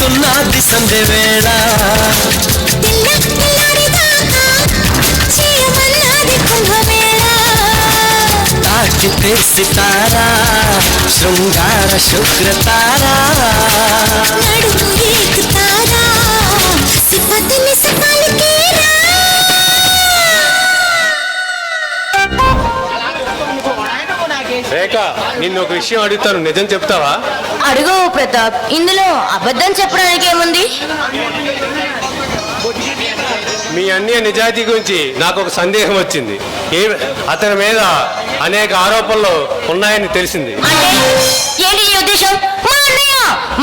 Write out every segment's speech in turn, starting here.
ఉన్నది సంధ్య వేళ తాకితే సితారా శృంగార శుక్రతారా రేఖ, నిన్ను ఒక విషయం అడుగుతాను, నిజం చెప్తావా? అడుగు ప్రతాప్, ఇందులో అబద్ధం చెప్పడానికి ఏముంది? మీ అన్నయ్య నిజాయితీ గురించి నాకు ఒక సందేహం వచ్చింది. అతని మీద అనేక ఆరోపణలు ఉన్నాయని తెలిసింది. ఏంటి నీ ఉద్దేశం? మా అన్నయ్య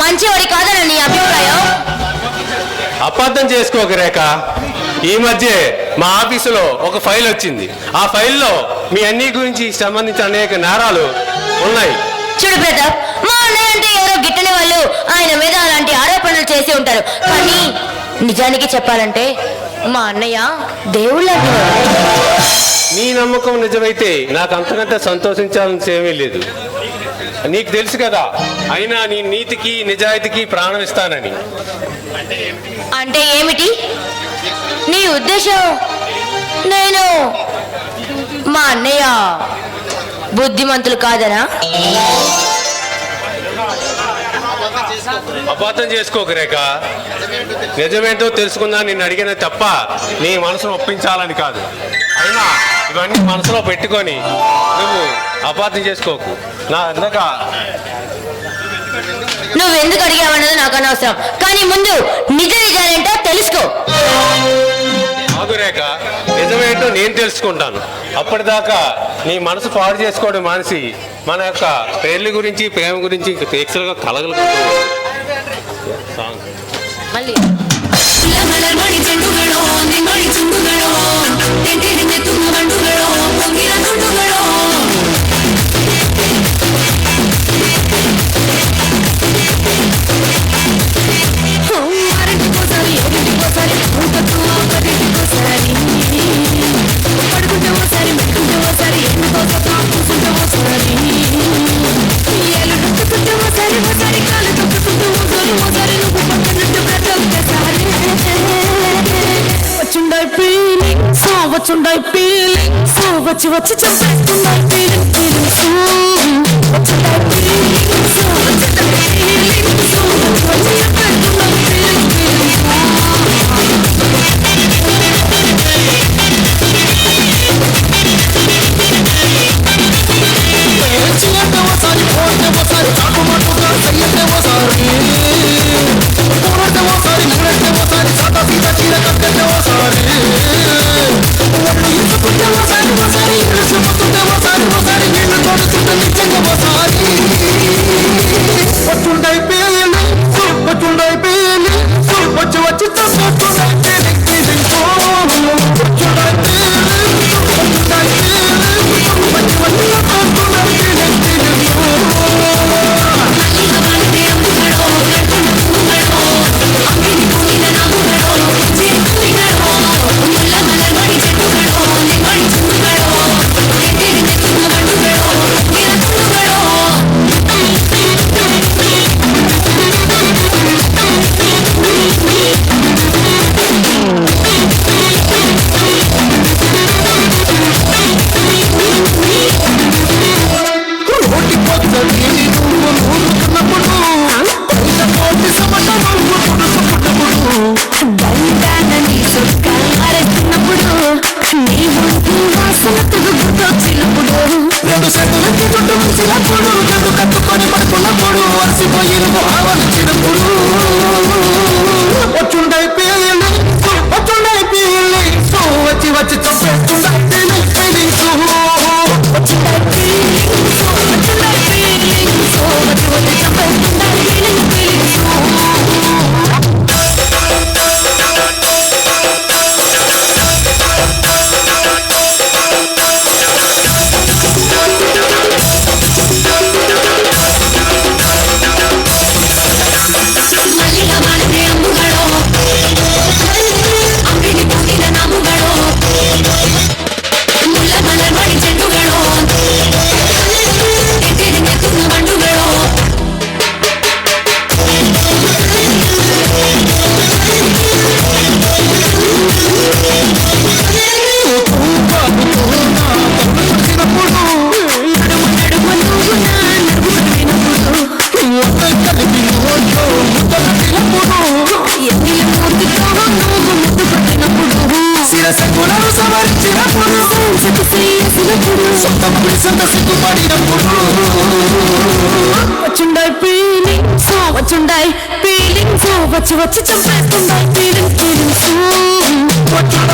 మంచివాడి కాదని నీ అభిప్రాయం? అబద్ధం చేసుకోక రేఖ, ఈ మధ్య మా ఆఫీసులో ఒక ఫైల్ వచ్చింది. ఆ ఫైల్లో మీ అన్నయ్య గురించి సంబంధించిన అనేక నేరాలు ఉన్నాయి. చూడు ప్రతాప్, మా అన్నయ్య అంటే ఎవరో గిట్టని వాళ్ళు ఆయన మీద అలాంటి ఆరోపణలు చేసి ఉంటారు. కానీ నిజానికి చెప్పాలంటే మా అన్నయ్య దేవుళ్ళ. నీ నమ్మకం నిజమైతే నాకు అంతకంటే సంతోషించాలని ఏమీ లేదు. నీకు తెలుసు కదా, అయినా నీ నీతికి నిజాయితీకి ప్రాణం ఇస్తానని. అంటే ఏమిటి నీ ఉద్దేశం? నేను మా అన్నయ్య బుద్ధిమంతులు కాదనా? అబద్ధం చేసుకోక రేఖ, నిజమేంటో తెలుసుకుందా నిన్ను అడిగిన తప్ప నీ మనసును ఒప్పించాలని కాదు. అయినా ఇవన్నీ మనసులో పెట్టుకొని నువ్వు అబద్ధం చేసుకోకు. నా అందక నువ్వెందుకు అడిగావన్నది నాకు అనవసరం, కానీ ముందు నిజాలేంటో తెలుసుకో. ఆగురేఖ, నిజమేంటో నేను తెలుసుకుంటాను. అప్పటిదాకా నీ మనసు పాడు చేసుకోవడం మానేసి మన యొక్క పేర్ల గురించి ప్రేమ గురించి ఎక్స్ట్రాగా కలగలుగుతాం. మళ్ళీ వచ్చుండై ఫీలింగ్ సో వచ్చి వచ్చి చంపేస్తుండై ఫీలింగ్ ఫీలింగ్ సో వచ్చుండై ఫీలింగ్ సో వచ్చుండై ఫీలింగ్ సో వచ్చి వచ్చి చంపేస్తుండై ఫీలింగ్ ఫీలింగ్ చిల్లతే ఓసారి పోతే ఓసారి చాకుమట్టుగా చెయ్యతే ఓసారి పోరతే ఓసారి నగరతే ఓసారి చాట సీత చీర కట్టతే ఓసారి వచ్చుండై పేలి వచ్చుండై పేలి వచ్చి వచ్చి తప్పొచ్చుండై పేలి వచ్చుండై పేలి వచ్చుండై పేలి వచ్చి వచ్చి తప్పొచ్చుండై కట్టుకొని పడుకున్నప్పుడు వలసిపోయిన భావనచ్చినప్పుడు వచ్చుండై పేలి వచ్చుండై పేలి సో వచ్చి వచ్చి చంపేస్తుండై పేలి సో వచ్చుండై పేలి వచ్చుండై పేలి సో వచ్చి వచ్చి చంపేస్తుండై పేలి సో అంగిని పూసిన నమ్ముగడో సొంత పులిసంత సిగ్గుపడినప్పుడు వచ్చుండాయి ఫీలింగ్స్ వచ్చుండాయి ఫీలింగ్స్ వచ్చి వచ్చి చంపేస్తుండాయి ఫీలింగ్స్ వచ్చుండ